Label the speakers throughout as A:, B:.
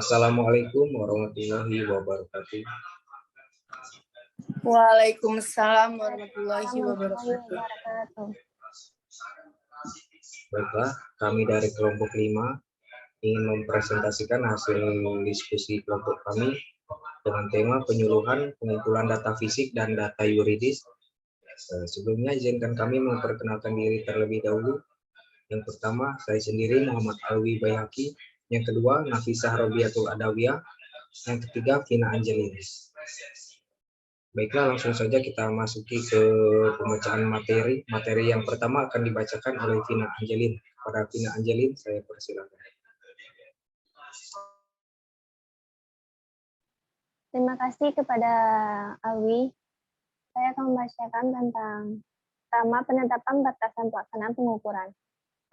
A: Assalamualaikum warahmatullahi wabarakatuh.
B: Waalaikumsalam warahmatullahi
C: Warahmatullahi
B: wabarakatuh.
C: wabarakatuh.
A: Baiklah, kami dari kelompok 5 ingin mempresentasikan hasil diskusi kelompok kami dengan tema penyuluhan pengumpulan data fisik dan data yuridis. Sebelumnya izinkan kami memperkenalkan diri terlebih dahulu. Yang pertama, saya sendiri Muhammad Alwi Bayhaqi. Yang kedua, Nafisah Robiatul Adawiyah. Yang ketiga, Vina Angelin. Baiklah, langsung saja kita masuki ke pembacaan materi. Materi yang pertama akan dibacakan oleh Vina Angelin. Pada Vina Angelin, saya persilakan.
C: Terima kasih kepada Alwi. Saya akan membacakan tentang pertama penetapan batasan pelaksanaan pengukuran.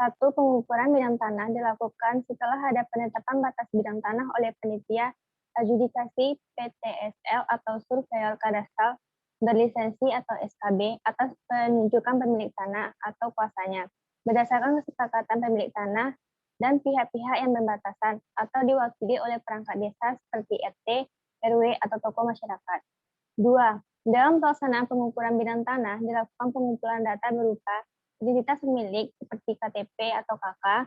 C: 1. Pengukuran bidang tanah dilakukan setelah ada penetapan batas bidang tanah oleh panitia adjudikasi PTSL atau surveyor kadastral berlisensi atau SKB atas penunjukan pemilik tanah atau kuasanya berdasarkan kesepakatan pemilik tanah dan pihak-pihak yang berbatasan atau diwakili oleh perangkat desa seperti RT, RW, atau tokoh masyarakat. 2. Dalam pelaksanaan pengukuran bidang tanah dilakukan pengumpulan data berupa identitas pemilik seperti KTP atau KK,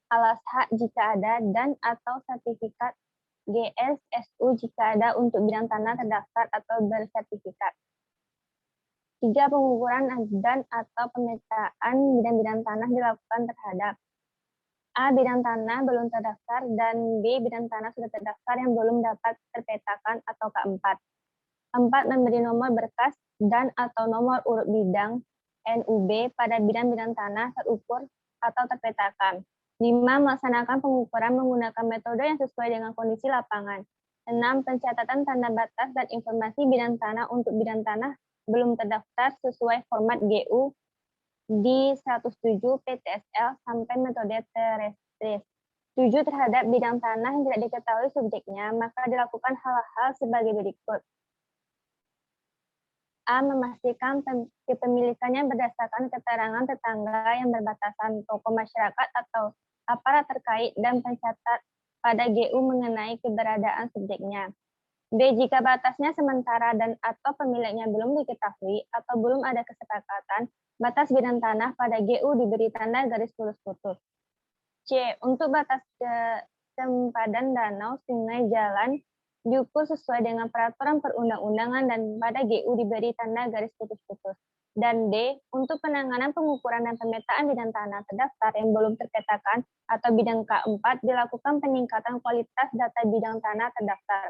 C: alas hak jika ada, dan atau sertifikat GSSU jika ada untuk bidang tanah terdaftar atau bersertifikat. 3. Pengukuran dan atau pemetaan bidang-bidang tanah dilakukan terhadap A. Bidang tanah belum terdaftar dan B. Bidang tanah sudah terdaftar yang belum dapat terpetakan atau keempat. 4. Memberi nomor berkas dan atau nomor urut bidang NUB pada bidang-bidang tanah terukur atau terpetakan. 5. Melaksanakan pengukuran menggunakan metode yang sesuai dengan kondisi lapangan. 6. Pencatatan tanda batas dan informasi bidang tanah untuk bidang tanah belum terdaftar sesuai format GU di 107 PTSL sampai metode terestris. 7. Terhadap bidang tanah yang tidak diketahui subjeknya, maka dilakukan hal-hal sebagai berikut. A. Memastikan kepemilikannya berdasarkan keterangan tetangga yang berbatasan, tokoh masyarakat atau aparat terkait dan pencatat pada GU mengenai keberadaan subjeknya. B. Jika batasnya sementara dan atau pemiliknya belum diketahui atau belum ada kesepakatan, batas bidang tanah pada GU diberi tanda garis lurus putus. C. Untuk batas sempadan danau, sungai, jalan diukur sesuai dengan peraturan perundang-undangan dan pada GU diberi tanda garis putus-putus. Dan D. Untuk penanganan pengukuran dan pemetaan bidang tanah terdaftar yang belum terpetakan atau bidang K4 dilakukan peningkatan kualitas data bidang tanah terdaftar.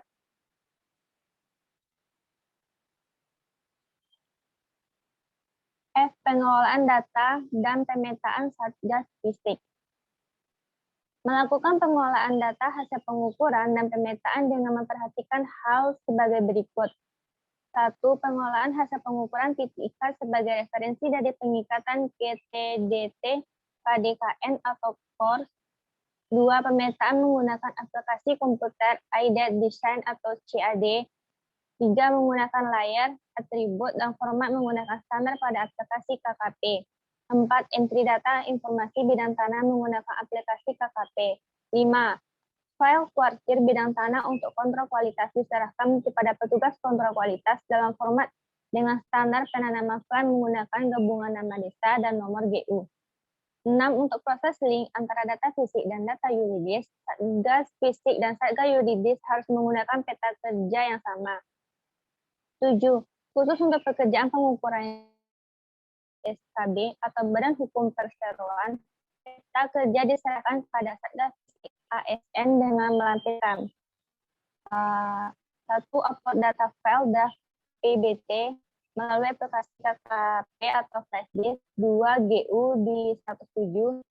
C: F. Pengelolaan data dan pemetaan Satgas Fisik. Melakukan pengelolaan data hasil pengukuran dan pemetaan dengan memperhatikan hal sebagai berikut. 1. Pengelolaan hasil pengukuran titik ikat sebagai referensi dari pengikatan KTDT, KDKN atau KORS. 2. Pemetaan menggunakan aplikasi komputer IDAT Design atau CAD. 3. Menggunakan layar, atribut, dan format menggunakan standar pada aplikasi KKP. 4. Entry data informasi bidang tanah menggunakan aplikasi KKP. 5. File kuartir bidang tanah untuk kontrol kualitas diserahkan kepada petugas kontrol kualitas dalam format dengan standar penanaman file menggunakan gabungan nama desa dan nomor GU. 6. Untuk proses link antara data fisik dan data yuridis, Satgas Fisik dan Satgas Yuridis harus menggunakan peta kerja yang sama. 7. Khusus untuk pekerjaan pengukuran SKB atau Badan Hukum Perseroan, peta kerja diserahkan kepada Satgas ASN dengan melampirkan 1. Upload data file DAF PBT melalui aplikasi KKP atau flash disk. 2. GU di 107.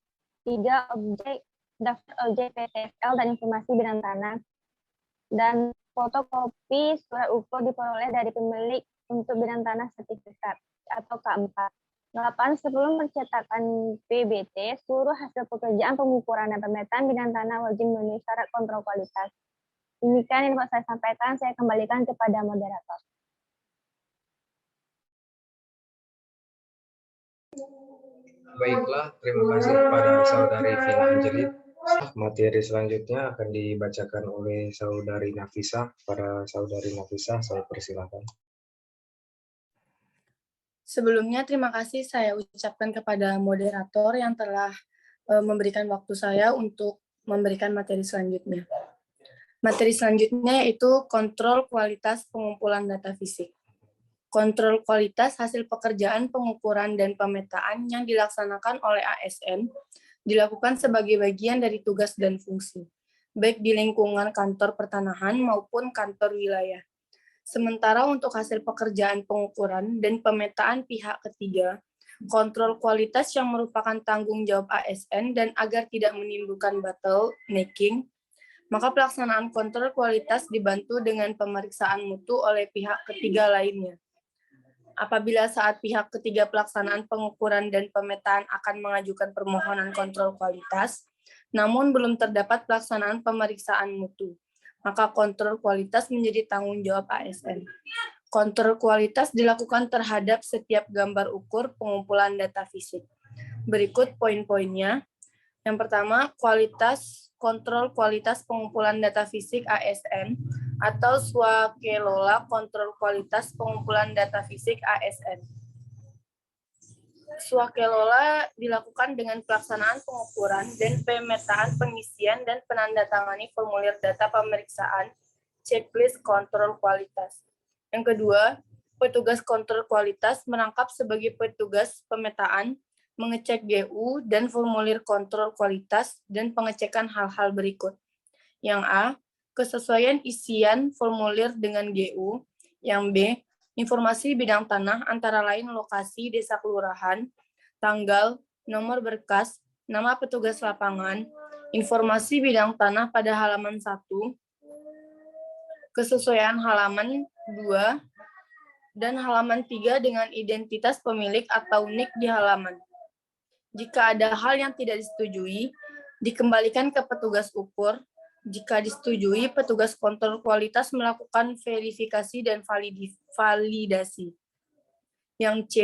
C: 3. Daftar objek PTSL dan informasi bidang tanah. Dan fotokopi surat ukur diperoleh dari pemilik untuk bidang tanah sertifikat atau K4. 8. Sebelum pencetakan PBT, seluruh hasil pekerjaan pengukuran dan pemetaan bidang tanah wajib memenuhi syarat kontrol kualitas. Demikian yang dapat saya sampaikan, saya kembalikan kepada moderator.
A: Baiklah, terima kasih kepada saudari Vina Angelin. Materi selanjutnya akan dibacakan oleh Saudari Nafisa. Para Saudari Nafisa, saya persilakan.
B: Sebelumnya, terima kasih saya ucapkan kepada moderator yang telah memberikan waktu saya untuk memberikan materi selanjutnya. Materi selanjutnya yaitu kontrol kualitas pengumpulan data fisik. Kontrol kualitas hasil pekerjaan pengukuran dan pemetaan yang dilaksanakan oleh ASN dilakukan sebagai bagian dari tugas dan fungsi, baik di lingkungan kantor pertanahan maupun kantor wilayah. Sementara untuk hasil pekerjaan pengukuran dan pemetaan pihak ketiga, kontrol kualitas yang merupakan tanggung jawab ASN dan agar tidak menimbulkan bottlenecking, maka pelaksanaan kontrol kualitas dibantu dengan pemeriksaan mutu oleh pihak ketiga lainnya. Apabila saat pihak ketiga pelaksanaan pengukuran dan pemetaan akan mengajukan permohonan kontrol kualitas, namun belum terdapat pelaksanaan pemeriksaan mutu, maka kontrol kualitas menjadi tanggung jawab ASN. Kontrol kualitas dilakukan terhadap setiap gambar ukur pengumpulan data fisik. Berikut poin-poinnya. Yang pertama, kontrol kualitas pengumpulan data fisik ASN atau swakelola kontrol kualitas pengumpulan data fisik ASN. Swakelola dilakukan dengan pelaksanaan pengukuran dan pemetaan pengisian dan penandatangani formulir data pemeriksaan checklist kontrol kualitas. Yang kedua, petugas kontrol kualitas merangkap sebagai petugas pemetaan, mengecek GU dan formulir kontrol kualitas dan pengecekan hal-hal berikut. Yang A, kesesuaian isian formulir dengan GU. Yang B, informasi bidang tanah antara lain lokasi desa kelurahan, tanggal, nomor berkas, nama petugas lapangan, informasi bidang tanah pada halaman 1, kesesuaian halaman 2, dan halaman 3 dengan identitas pemilik atau NIK di halaman. Jika ada hal yang tidak disetujui, dikembalikan ke petugas ukur. Jika disetujui, petugas kontrol kualitas melakukan verifikasi dan validasi. Yang C,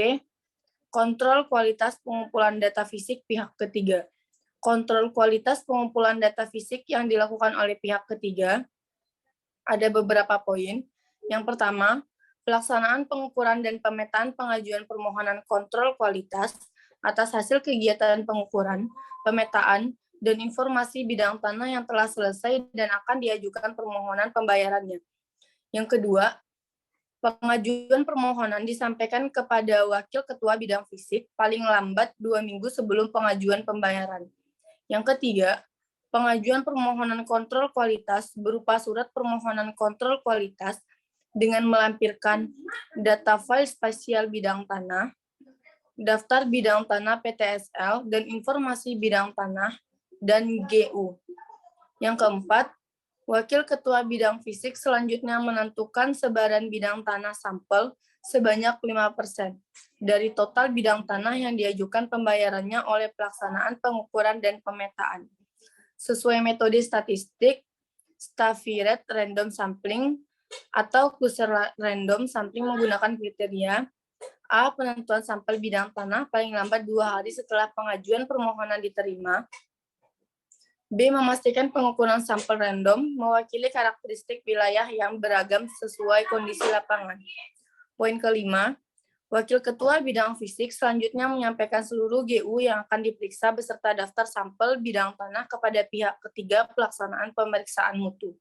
B: kontrol kualitas pengumpulan data fisik pihak ketiga. Kontrol kualitas pengumpulan data fisik yang dilakukan oleh pihak ketiga ada beberapa poin. Yang pertama, pelaksanaan pengukuran dan pemetaan pengajuan permohonan kontrol kualitas atas hasil kegiatan pengukuran, pemetaan, dan informasi bidang tanah yang telah selesai dan akan diajukan permohonan pembayarannya. Yang kedua, pengajuan permohonan disampaikan kepada Wakil Ketua Bidang Fisik paling lambat 2 minggu sebelum pengajuan pembayaran. Yang ketiga, pengajuan permohonan kontrol kualitas berupa surat permohonan kontrol kualitas dengan melampirkan data file spasial bidang tanah, daftar bidang tanah PTSL, dan informasi bidang tanah, dan GU. Yang keempat, Wakil Ketua Bidang Fisik selanjutnya menentukan sebaran bidang tanah sampel sebanyak 5% dari total bidang tanah yang diajukan pembayarannya oleh pelaksanaan pengukuran dan pemetaan. Sesuai metode statistik, Stafford random sampling, atau cluster random sampling menggunakan kriteria A. Penentuan sampel bidang tanah paling lambat 2 hari setelah pengajuan permohonan diterima. B. Memastikan pengukuran sampel random mewakili karakteristik wilayah yang beragam sesuai kondisi lapangan. Poin kelima, Wakil Ketua Bidang Fisik selanjutnya menyampaikan seluruh GU yang akan diperiksa beserta daftar sampel bidang tanah kepada pihak ketiga pelaksanaan pemeriksaan mutu.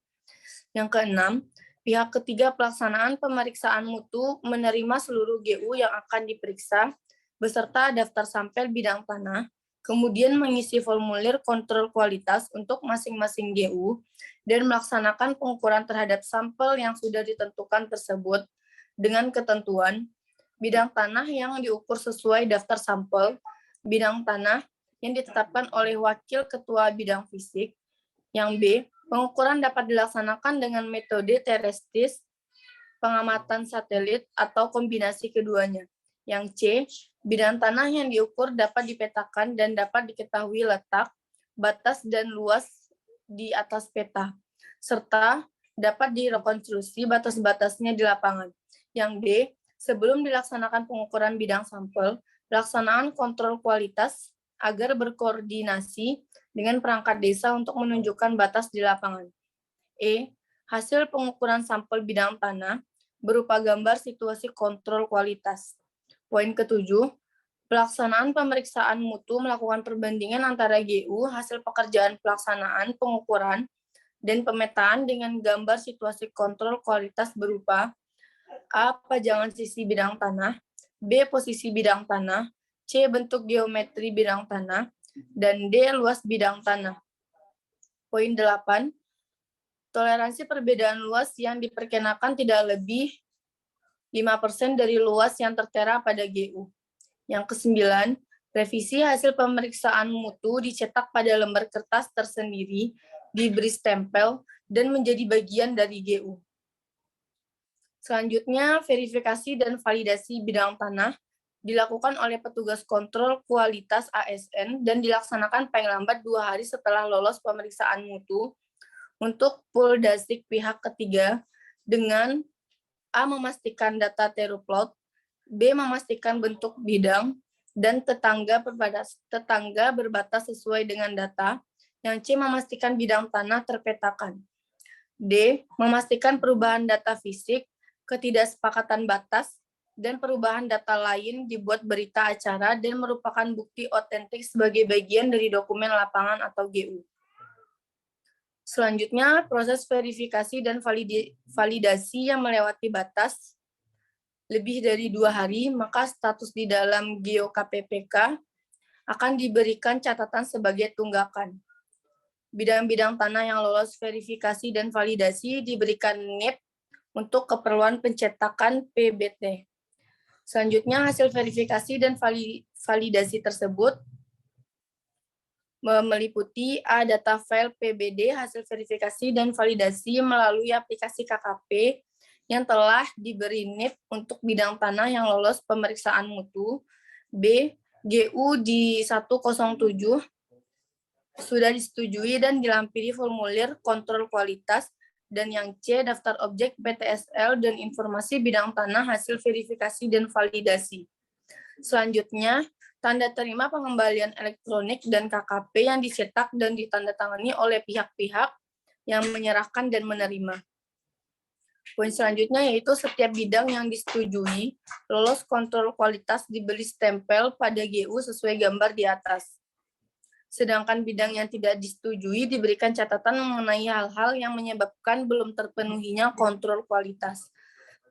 B: Yang keenam, pihak ketiga pelaksanaan pemeriksaan mutu menerima seluruh GU yang akan diperiksa beserta daftar sampel bidang tanah, kemudian mengisi formulir kontrol kualitas untuk masing-masing GU dan melaksanakan pengukuran terhadap sampel yang sudah ditentukan tersebut dengan ketentuan bidang tanah yang diukur sesuai daftar sampel bidang tanah yang ditetapkan oleh Wakil Ketua Bidang Fisik. Yang B, pengukuran dapat dilaksanakan dengan metode terestris, pengamatan satelit, atau kombinasi keduanya. Yang C, bidang tanah yang diukur dapat dipetakan dan dapat diketahui letak, batas, dan luas di atas peta, serta dapat direkonstruksi batas-batasnya di lapangan. Yang D, sebelum dilaksanakan pengukuran bidang sampel, pelaksanaan kontrol kualitas agar berkoordinasi dengan perangkat desa untuk menunjukkan batas di lapangan. Hasil pengukuran sampel bidang tanah berupa gambar situasi kontrol kualitas. Poin ketujuh, pelaksanaan pemeriksaan mutu melakukan perbandingan antara GU, hasil pekerjaan pelaksanaan, pengukuran, dan pemetaan dengan gambar situasi kontrol kualitas berupa A. Pajangan sisi bidang tanah, B. Posisi bidang tanah, C. Bentuk geometri bidang tanah, dan D. Luas bidang tanah. Poin 8. Toleransi perbedaan luas yang diperkenakan tidak lebih 5% dari luas yang tertera pada GU. Yang ke-9, revisi hasil pemeriksaan mutu dicetak pada lembar kertas tersendiri, diberi stempel, dan menjadi bagian dari GU. Selanjutnya, verifikasi dan validasi bidang tanah dilakukan oleh petugas kontrol kualitas ASN dan dilaksanakan paling lambat 2 hari setelah lolos pemeriksaan mutu untuk Puldasik pihak ketiga dengan A. Memastikan data teruplot, B. Memastikan bentuk bidang dan tetangga berbatas sesuai dengan data, yang C. Memastikan bidang tanah terpetakan. D. Memastikan perubahan data fisik, ketidaksepakatan batas, dan perubahan data lain dibuat berita acara dan merupakan bukti otentik sebagai bagian dari dokumen lapangan atau GU. Selanjutnya, proses verifikasi dan validasi yang melewati batas lebih dari 2 hari, maka status di dalam GeoKPPK akan diberikan catatan sebagai tunggakan. Bidang-bidang tanah yang lolos verifikasi dan validasi diberikan NIP untuk keperluan pencetakan PBT. Selanjutnya, hasil verifikasi dan validasi tersebut meliputi A. Data file PBD hasil verifikasi dan validasi melalui aplikasi KKP yang telah diberi NIP untuk bidang tanah yang lolos pemeriksaan mutu. B. GU di 107 sudah disetujui dan dilampiri formulir kontrol kualitas, dan yang C. Daftar objek PTSL dan informasi bidang tanah hasil verifikasi dan validasi. Selanjutnya, tanda terima pengembalian elektronik dan KKP yang dicetak dan ditandatangani oleh pihak-pihak yang menyerahkan dan menerima. Poin selanjutnya yaitu setiap bidang yang disetujui lolos kontrol kualitas diberi stempel pada GU sesuai gambar di atas. Sedangkan bidang yang tidak disetujui diberikan catatan mengenai hal-hal yang menyebabkan belum terpenuhinya kontrol kualitas.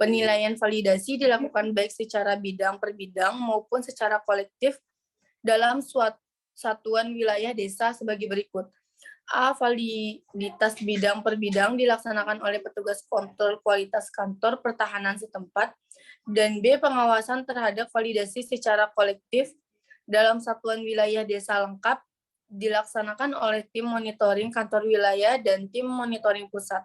B: Penilaian validasi dilakukan baik secara bidang per bidang maupun secara kolektif dalam satuan wilayah desa sebagai berikut. A. Validitas bidang per bidang dilaksanakan oleh petugas kontrol kualitas kantor pertahanan setempat, dan B. Pengawasan terhadap validasi secara kolektif dalam satuan wilayah desa lengkap dilaksanakan oleh tim monitoring kantor wilayah dan tim monitoring pusat.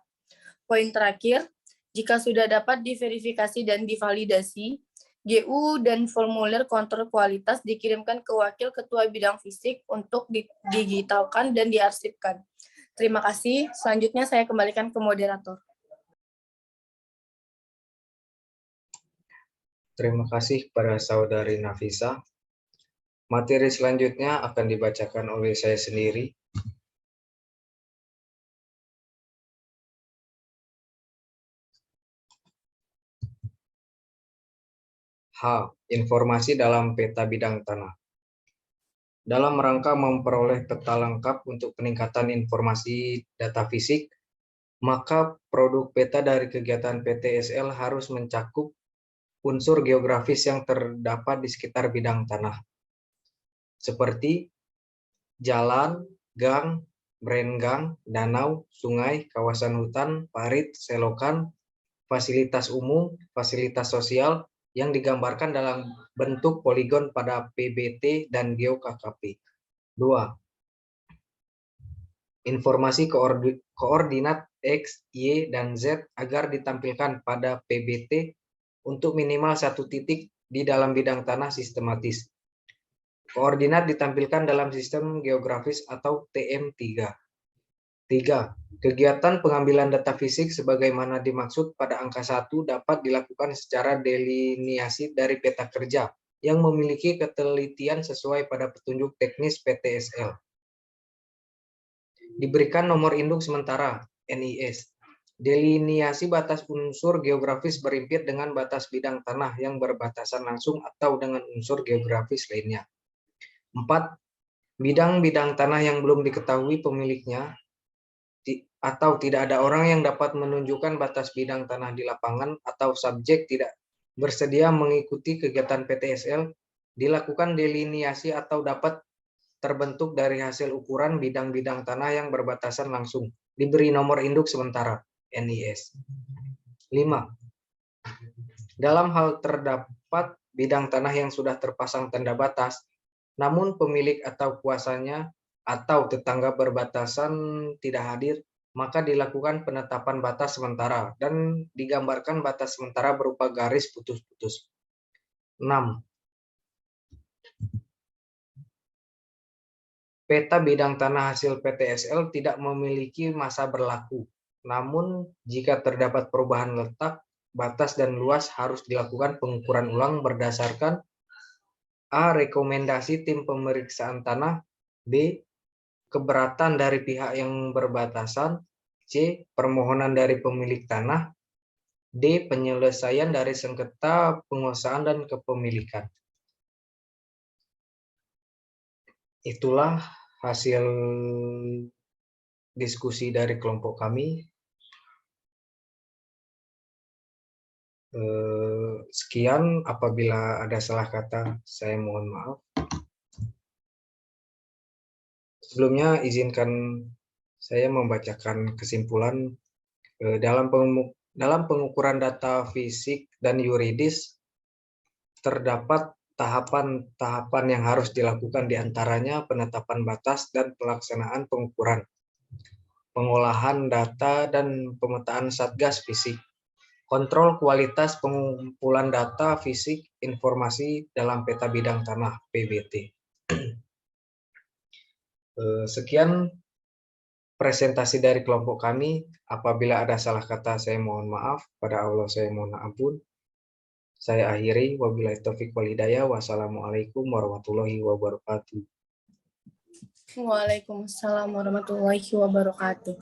B: Poin terakhir, jika sudah dapat diverifikasi dan divalidasi, GU dan formulir kontrol kualitas dikirimkan ke Wakil Ketua Bidang Fisik untuk didigitalkan dan diarsipkan. Terima kasih. Selanjutnya saya kembalikan ke moderator.
A: Terima kasih kepada Saudari Nafisa. Materi selanjutnya akan dibacakan oleh saya sendiri. H. Informasi dalam peta bidang tanah. Dalam rangka memperoleh peta lengkap untuk peningkatan informasi data fisik, maka produk peta dari kegiatan PTSL harus mencakup unsur geografis yang terdapat di sekitar bidang tanah, seperti jalan, gang, brenggang, danau, sungai, kawasan hutan, parit, selokan, fasilitas umum, fasilitas sosial yang digambarkan dalam bentuk poligon pada PBT dan GeoKKP. 2. Informasi koordinat X, Y, dan Z agar ditampilkan pada PBT untuk minimal 1 titik di dalam bidang tanah sistematis. Koordinat ditampilkan dalam sistem geografis atau TM3. 3. Kegiatan pengambilan data fisik sebagaimana dimaksud pada angka 1 dapat dilakukan secara deliniasi dari peta kerja yang memiliki ketelitian sesuai pada petunjuk teknis PTSL. Diberikan nomor induk sementara NIS. Deliniasi batas unsur geografis berimpit dengan batas bidang tanah yang berbatasan langsung atau dengan unsur geografis lainnya. 4. Bidang-bidang tanah yang belum diketahui pemiliknya atau tidak ada orang yang dapat menunjukkan batas bidang tanah di lapangan atau subjek tidak bersedia mengikuti kegiatan PTSL, dilakukan deliniasi atau dapat terbentuk dari hasil ukuran bidang-bidang tanah yang berbatasan langsung, diberi nomor induk sementara NIS. 5. Dalam hal terdapat bidang tanah yang sudah terpasang tanda batas, namun pemilik atau kuasanya atau tetangga berbatasan tidak hadir, maka dilakukan penetapan batas sementara dan digambarkan batas sementara berupa garis putus-putus. 6. Peta bidang tanah hasil PTSL tidak memiliki masa berlaku. Namun, jika terdapat perubahan letak, batas dan luas harus dilakukan pengukuran ulang berdasarkan A. Rekomendasi tim pemeriksaan tanah, B. Keberatan dari pihak yang berbatasan, C. Permohonan dari pemilik tanah, D. Penyelesaian dari sengketa penguasaan dan kepemilikan. Itulah hasil diskusi dari kelompok kami. Sekian, apabila ada salah kata, saya mohon maaf. Sebelumnya, izinkan saya membacakan kesimpulan. Dalam pengukuran data fisik dan yuridis, terdapat tahapan-tahapan yang harus dilakukan, diantaranya penetapan batas dan pelaksanaan pengukuran, pengolahan data dan pemetaan satgas fisik, kontrol kualitas pengumpulan data fisik informasi dalam peta bidang tanah PBT. Sekian presentasi dari kelompok kami. Apabila ada salah kata, saya mohon maaf. Pada Allah saya mohon ampun. Saya akhiri. Wabillahi taufiq wal hidayah. Wassalamualaikum warahmatullahi wabarakatuh.
B: Waalaikumsalam warahmatullahi wabarakatuh.